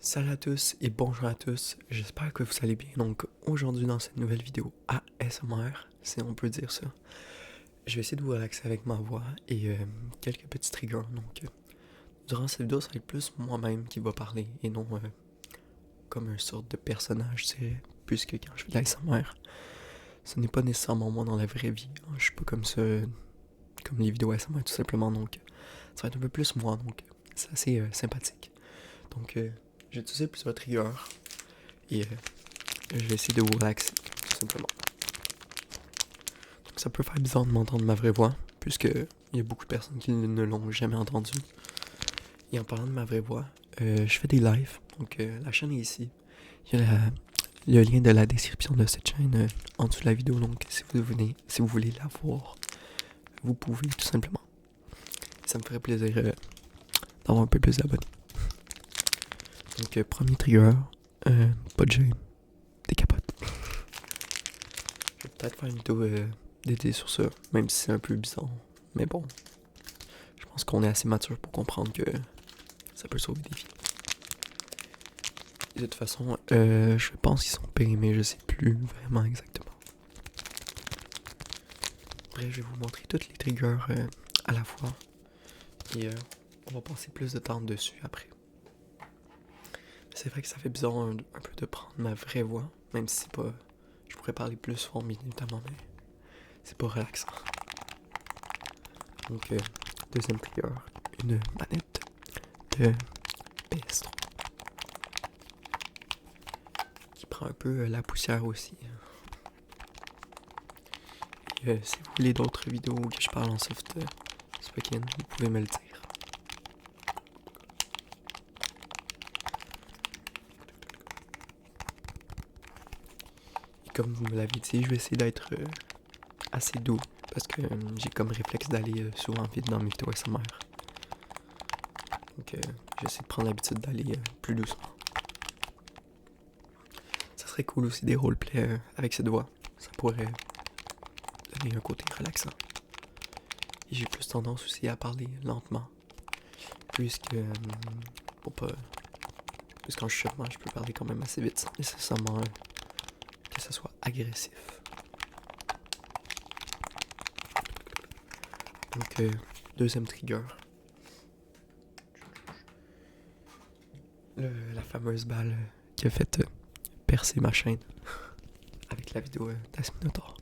Salut à tous et bonjour à tous, j'espère que vous allez bien. Donc aujourd'hui dans cette nouvelle vidéo ASMR, si on peut dire ça, je vais essayer de vous relaxer avec ma voix et quelques petits triggers. Donc durant cette vidéo, ça va être plus moi-même qui va parler et non comme une sorte de personnage, je dirais, puisque quand je fais de l'ASMR, ce n'est pas nécessairement moi dans la vraie vie. Je suis pas comme ça, comme les vidéos ASMR tout simplement, donc ça va être un peu plus moi, donc c'est assez sympathique. Donc j'ai utilisé plusieurs triggers et je vais essayer de vous relaxer, tout simplement. Donc ça peut faire bizarre de m'entendre ma vraie voix, puisque il y a beaucoup de personnes qui ne l'ont jamais entendue. Et en parlant de ma vraie voix, je fais des lives, donc la chaîne est ici. Il y a le lien de la description de cette chaîne en dessous de la vidéo, donc si vous voulez la voir, vous pouvez tout simplement. Ça me ferait plaisir d'avoir un peu plus d'abonnés. Donc premier trigger, pas de gêne, des capotes. Je vais peut-être faire une vidéo dédiée sur ça, même si c'est un peu bizarre. Mais bon, je pense qu'on est assez mature pour comprendre que ça peut sauver des vies. Et de toute façon, je pense qu'ils sont périmés, je sais plus vraiment exactement. Bref, je vais vous montrer toutes les triggers à la fois. Et on va passer plus de temps dessus après. C'est vrai que ça fait bizarre un peu de prendre ma vraie voix, même si c'est pas... Je pourrais parler plus fort bien évidemment, mais c'est pas relaxant. Donc, deuxième trigger, une manette de PS3 qui prend un peu la poussière aussi. Et, si vous voulez d'autres vidéos que je parle en soft spoken, vous pouvez me le dire. Et comme vous me l'avez dit, je vais essayer d'être assez doux parce que j'ai comme réflexe d'aller souvent vite dans mes vidéos ASMR. Donc j'essaie de prendre l'habitude d'aller plus doucement. Ça serait cool aussi des roleplays avec cette voix. Ça pourrait donner un côté relaxant. Et j'ai plus tendance aussi à parler lentement. Puisque pour pas. Puisqu'en chuchotement, je peux parler quand même assez vite sans nécessairement que ce soit agressif. Donc deuxième trigger. La fameuse balle qui a fait percer ma chaîne avec la vidéo d'Asminotaur.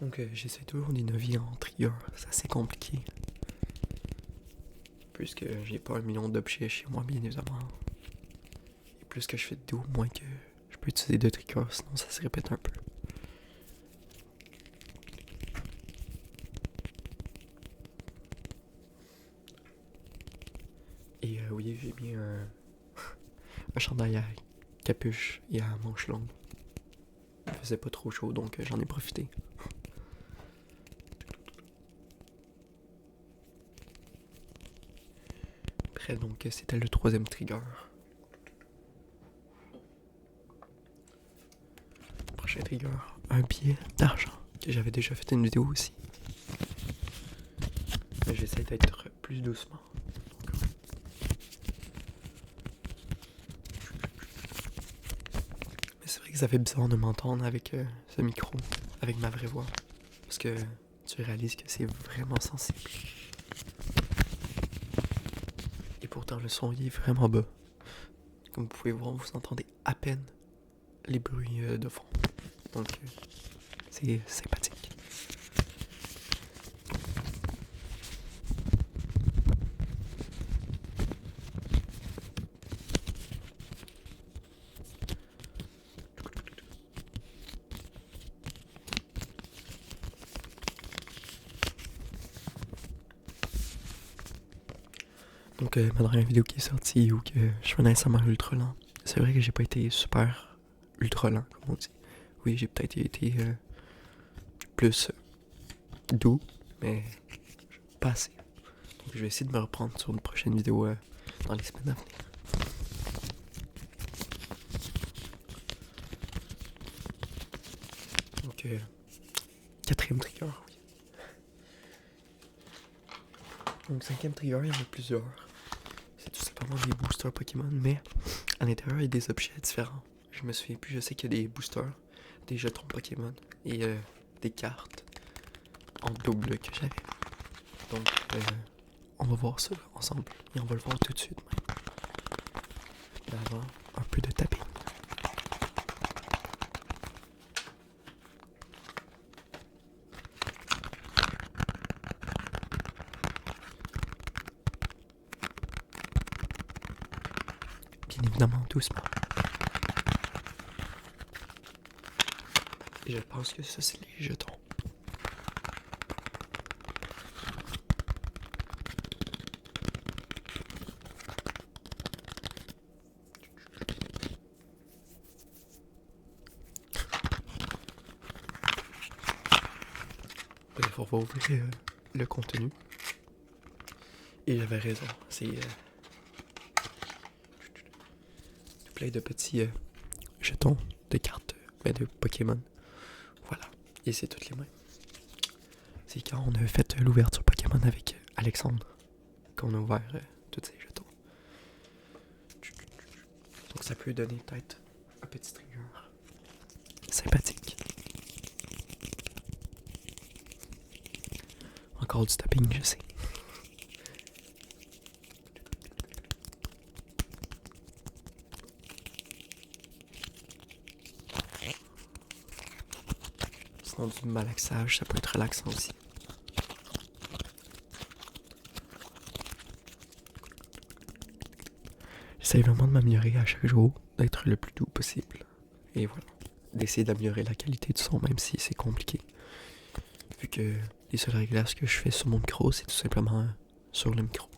Donc j'essaie toujours d'innover en trigger, c'est assez compliqué. Puisque j'ai pas 1 million d'objets chez moi bien évidemment. Et plus que je fais de vidéos, moins que je peux utiliser de triggers, sinon ça se répète un peu. Et oui, j'ai mis un chandail à capuche et à manche longue. Il faisait pas trop chaud, donc j'en ai profité. Bref, donc c'était le troisième trigger. Prochain trigger, un billet d'argent. Que j'avais déjà fait une vidéo aussi. Mais j'essaie d'être plus doucement. Mais c'est vrai que ça fait bizarre de m'entendre avec ce micro, avec ma vraie voix. Parce que tu réalises que c'est vraiment sensible. Et pourtant le son il est vraiment bas. Comme vous pouvez voir, vous entendez à peine les bruits de fond. Donc c'est sympathique. Donc ma dernière vidéo qui est sortie où que je fais un ASMR ultra lent. C'est vrai que j'ai pas été super ultra lent comme on dit. Oui, j'ai peut-être été plus doux, mais pas assez. Donc je vais essayer de me reprendre sur une prochaine vidéo dans les semaines à venir. Donc quatrième trigger. Donc, cinquième trigger, il y en a plusieurs. C'est tout simplement des boosters Pokémon, mais à l'intérieur, il y a des objets différents. Je me souviens plus, je sais qu'il y a des boosters, des jetons Pokémon et des cartes en double que j'avais. Donc, on va voir ça ensemble et on va le voir tout de suite même. Mais avant, un peu de tapping. Bien évidemment, doucement. Et je pense que ça, c'est les jetons. Bref, on va ouvrir le contenu. Et j'avais raison, c'est plein de petits jetons de cartes de Pokémon. Voilà, et c'est toutes les mêmes. C'est quand on a fait l'ouverture Pokémon avec Alexandre qu'on a ouvert tous ces jetons. Donc ça peut donner peut-être un petit trigger sympathique. Encore du tapping, je sais. Sinon du malaxage, ça peut être relaxant aussi. J'essaie vraiment de m'améliorer à chaque jour, d'être le plus doux possible. Et voilà, d'essayer d'améliorer la qualité du son, même si c'est compliqué. Vu que les seuls réglages que je fais sur mon micro, c'est tout simplement sur le micro.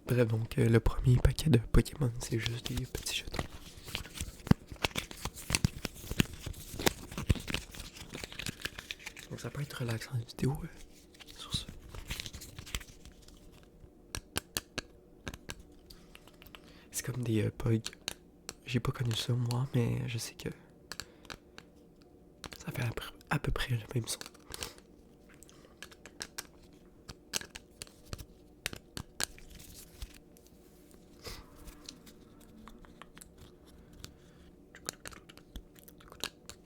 Bref, donc le premier paquet de Pokémon, c'est juste des petits jetons. Donc ça peut être relaxant une vidéo sur ça. C'est comme des Pog. J'ai pas connu ça moi, mais je sais que ça fait à peu près le même son.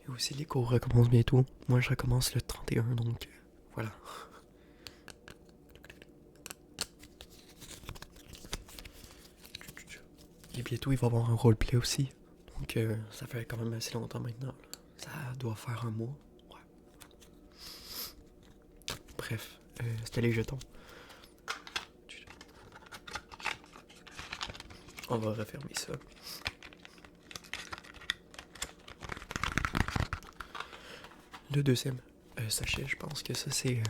Et aussi les cours recommencent bientôt. Moi je recommence le 31, donc voilà. Et bientôt il va y avoir un roleplay aussi. Donc ça fait quand même assez longtemps maintenant. Ça doit faire un mois. Ouais. Bref, c'était les jetons. On va refermer ça. Le deuxième sachet, je pense que ça c'est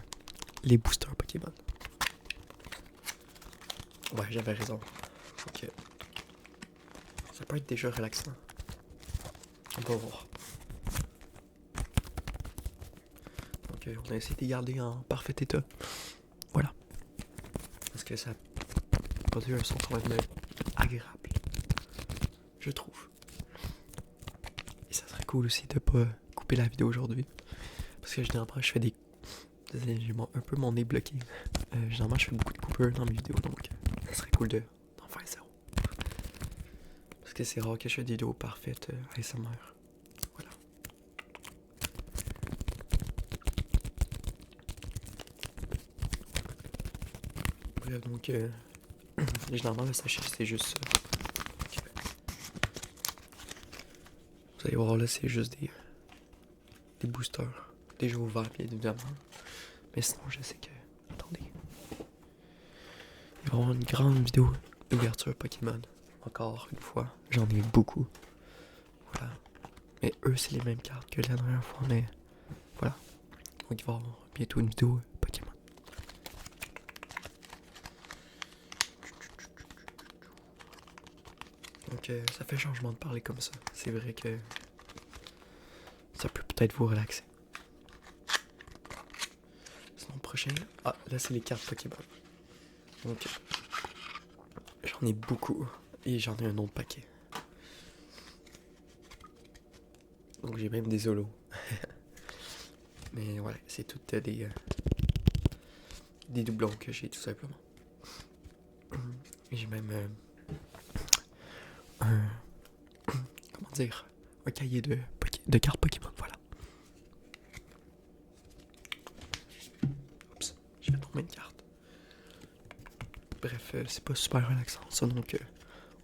les boosters Pokémon. Ouais, j'avais raison. Ok. Ça peut être déjà relaxant. On va voir. Donc on a essayé de les garder en parfait état. Voilà. Parce que ça produit un son quand même agréable. Je trouve. Et ça serait cool aussi de pas couper la vidéo aujourd'hui. Parce que généralement je fais des... Désolé, j'ai un peu mon nez bloqué. Généralement je fais beaucoup de coupures dans mes vidéos, donc ça serait cool d'en faire zéro. Parce que c'est rare que je fais des vidéos parfaites ASMR. Voilà. Bref, donc généralement le sachet c'est juste ça. Donc, vous allez voir là c'est juste des boosters. Déjà ouverts bien évidemment. Mais sinon je sais que... Attendez. Il va y avoir une grande vidéo d'ouverture Pokémon. Encore une fois, j'en ai beaucoup. Voilà. Mais eux, c'est les mêmes cartes que la dernière fois, mais voilà. Donc il va y avoir bientôt une vidéo Pokémon. Donc ça fait changement de parler comme ça. C'est vrai que ça peut peut-être vous relaxer. Sinon, prochain... Ah, là c'est les cartes Pokémon. Donc j'en ai beaucoup. Et j'en ai un autre paquet. Donc j'ai même des solos. Mais voilà, c'est toutes des doublons que j'ai tout simplement. Et j'ai même un, comment dire, un cahier de cartes Pokémon, voilà. Oups, j'ai fait tomber une carte. Bref, c'est pas super relaxant ça, donc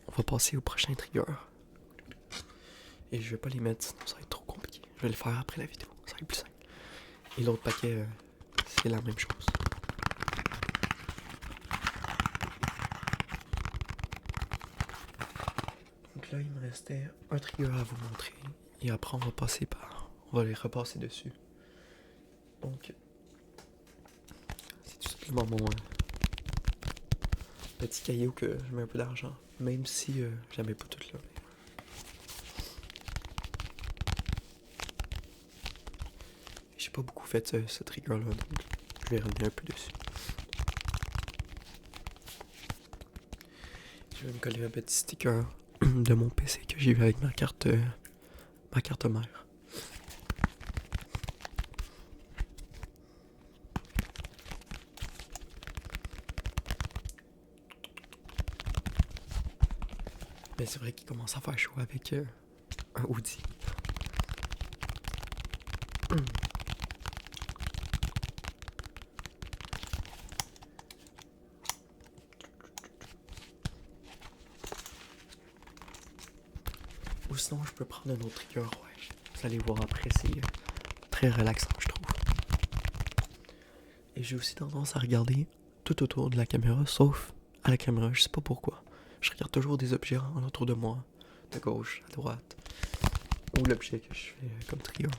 on va passer au prochain trigger. Et je vais pas les mettre, sinon ça va être trop compliqué. Je vais le faire après la vidéo, ça va être plus simple. Et l'autre paquet, c'est la même chose. Donc là, il me restait un trigger à vous montrer. Et après, on va les repasser dessus. Donc, c'est tout simplement mon petit caillou que je mets un peu d'argent. Même si j'en mets pas tout là. J'ai pas beaucoup fait ce trigger là, donc je vais revenir un peu dessus. Je vais me coller un petit sticker de mon PC que j'ai eu avec ma carte mère. Mais c'est vrai qu'il commence à faire chaud avec un hoodie. Ou sinon, je peux prendre un autre trigger, ouais. Vous allez voir après, c'est très relaxant, je trouve. Et j'ai aussi tendance à regarder tout autour de la caméra, sauf à la caméra, je sais pas pourquoi. Je regarde toujours des objets en autour de moi, de gauche, à droite, ou l'objet que je fais comme trigger.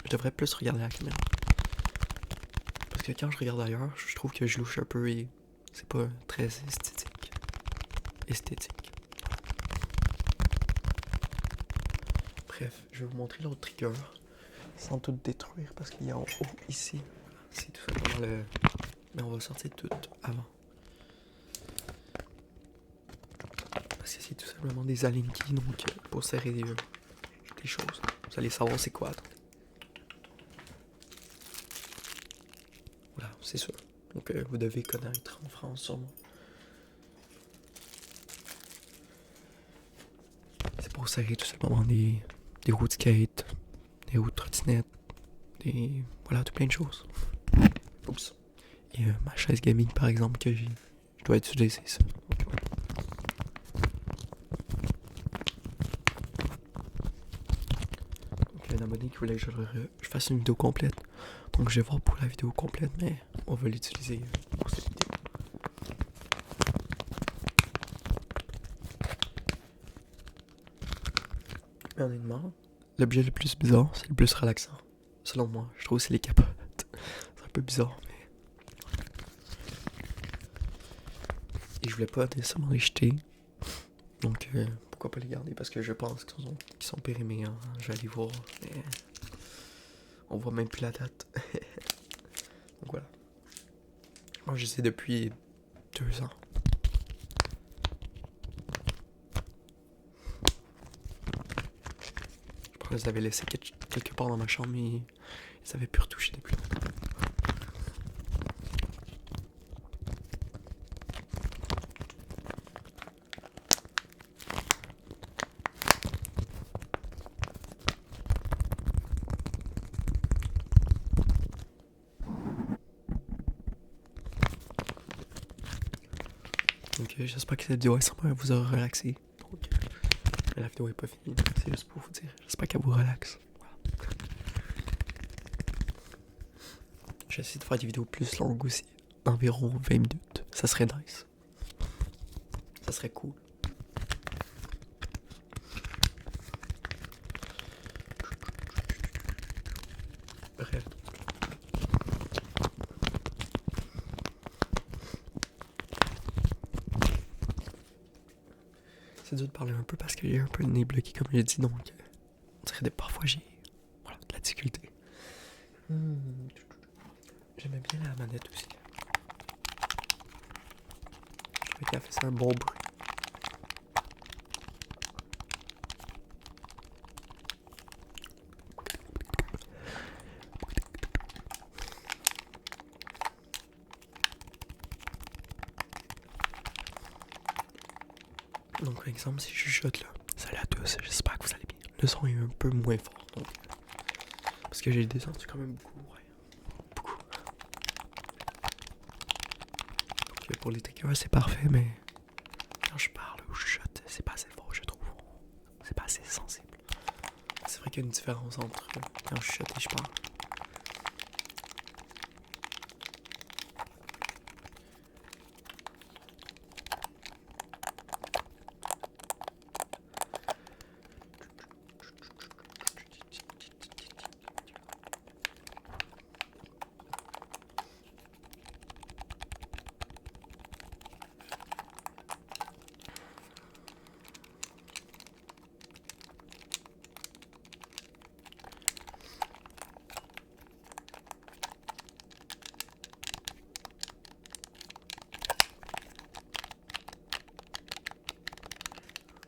Je devrais plus regarder la caméra. Parce que quand je regarde ailleurs, je trouve que je louche un peu et c'est pas très esthétique. Bref, je vais vous montrer l'autre trigger sans tout détruire parce qu'il y a en haut ici. C'est tout simplement le... Mais on va sortir tout avant. Parce que c'est tout simplement des alinquis, donc pour serrer des choses. Vous allez savoir c'est quoi. Attendez. Voilà, c'est sûr. Donc vous devez connaître en France sûrement. C'est pour serrer tout simplement des roues de skate, des roues de trottinette, voilà, tout plein de choses. Oups. Et ma chaise gaming par exemple que j'ai, je dois utiliser ça. Donc il y a un abonné qui voulait que je fasse une vidéo complète. Donc je vais voir pour la vidéo complète, mais on va l'utiliser pour cette vidéo. Mais honnêtement, l'objet le plus bizarre, c'est le plus relaxant. Selon moi, je trouve que c'est les capotes. C'est un peu bizarre, mais... Et je voulais pas nécessairement les jeter. Donc pourquoi pas les garder, parce que je pense qu'ils sont périmés. Hein. Je vais aller voir, mais... On voit même plus la date. Donc voilà. Moi je sais depuis 2 ans. Je pense que je les avais laissés quelque part dans ma chambre, mais ils avaient pu retoucher depuis longtemps. Donc j'espère que cette vidéo vous aura relaxé. Donc la vidéo est pas finie, c'est juste pour vous dire. J'espère qu'elle vous relaxe. Voilà. Je vais essayer de faire des vidéos plus longues aussi. Environ 20 minutes. Ça serait nice. Ça serait cool. Bref. C'est dur de parler un peu parce que j'ai un peu le nez bloqué comme j'ai dit, donc on dirait que parfois j'ai de la difficulté. J'aimais bien la manette aussi. Je trouvais qu'elle faisait un bon bruit. Donc, par exemple, si je chuchote là, salut à tous, j'espère que vous allez bien. Le son est un peu moins fort, donc. Parce que j'ai descendu quand même beaucoup, ouais. Beaucoup. Donc, pour les triggers, c'est parfait, mais quand je parle ou je chuchote, c'est pas assez fort, je trouve. C'est pas assez sensible. C'est vrai qu'il y a une différence entre quand je chuchote et je parle.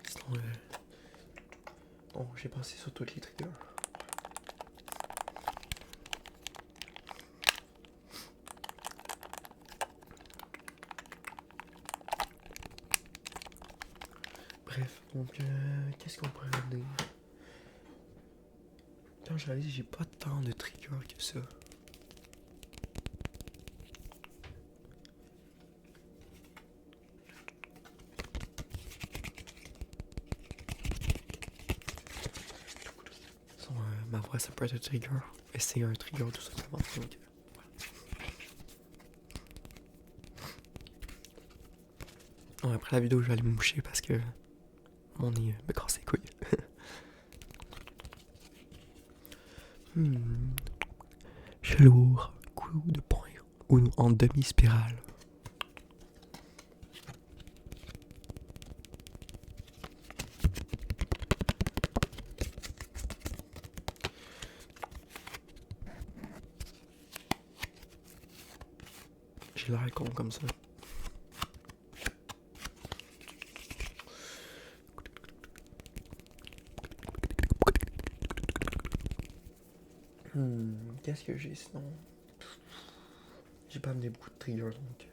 Sinon, bon, j'ai passé sur toutes les triggers. Bref, donc, qu'est-ce qu'on pourrait dire? Quand je réalise, j'ai pas tant de triggers que ça. Sinon, ma voix, ça peut être un trigger. Et c'est un trigger tout simplement. Donc, bon, après la vidéo, je vais aller me moucher parce que mon nez me casse les couilles. Chelour, coup de poing ou en demi-spirale. J'ai l'air con comme ça. Qu'est-ce que j'ai sinon? J'ai pas amené beaucoup de triggers donc.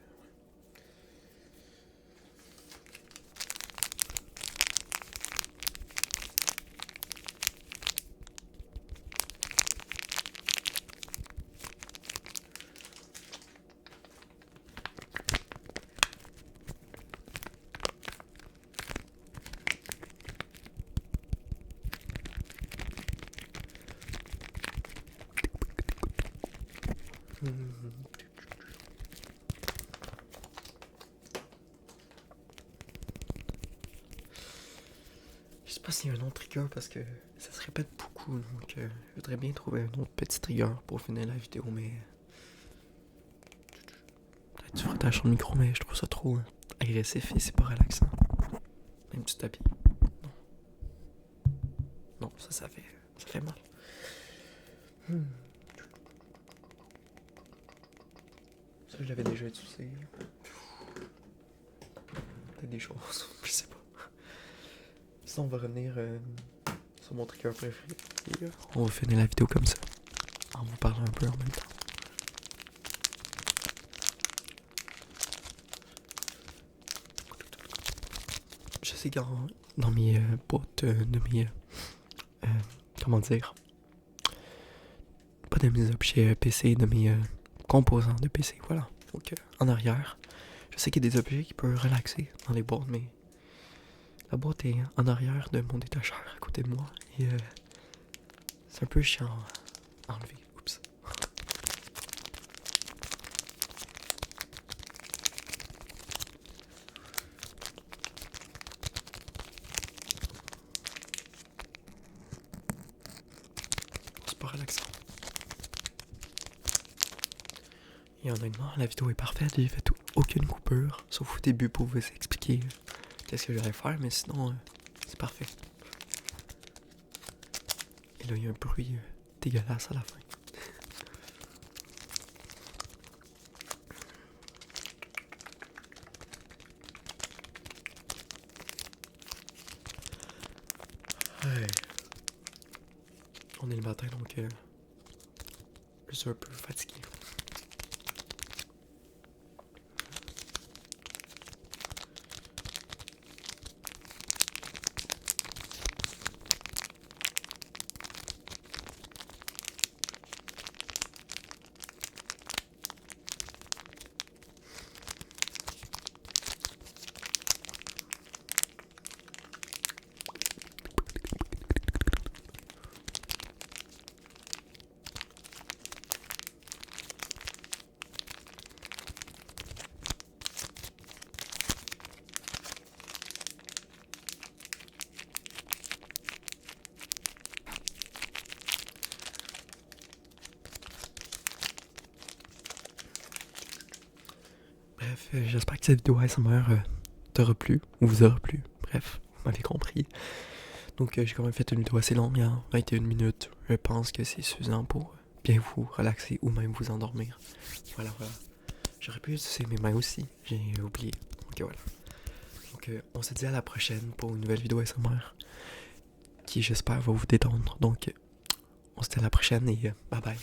Je sais pas s'il y a un autre trigger parce que ça se répète beaucoup donc je voudrais bien trouver un autre petit trigger pour finir la vidéo mais peut-être du frottage sur le micro mais je trouve ça trop agressif et c'est pas relaxant. Même du tapis. Non, ça fait mal. Ça je l'avais déjà utilisé. Peut-être des choses, je sais pas. Sinon on va revenir sur mon trigger préféré. Et, on va finir la vidéo comme ça. En vous parlant un peu en même temps. Je sais que dans mes boîtes de mes... comment dire? Pas de mes objets PC, de mes composants de PC, voilà. Donc en arrière, je sais qu'il y a des objets qui peuvent relaxer dans les boîtes, mais la boîte est en arrière de mon détacheur à côté de moi et c'est un peu chiant à enlever. Oups. C'est pas relaxant. Et honnêtement, la vidéo est parfaite, j'ai fait aucune coupure, sauf au début pour vous expliquer qu'est-ce que j'allais faire, mais sinon, c'est parfait. Et là, il y a un bruit dégueulasse à la fin. Ouais. On est le matin, donc je suis un peu fatigué. Bref, j'espère que cette vidéo ASMR t'aura plu, ou vous aura plu. Bref, vous m'avez compris. Donc j'ai quand même fait une vidéo assez longue, hein, 21 minutes. Je pense que c'est suffisant pour bien vous relaxer ou même vous endormir. Voilà. J'aurais pu utiliser mes mains aussi, j'ai oublié. Donc voilà. Donc on se dit à la prochaine pour une nouvelle vidéo ASMR qui j'espère va vous détendre. Donc on se dit à la prochaine et bye bye.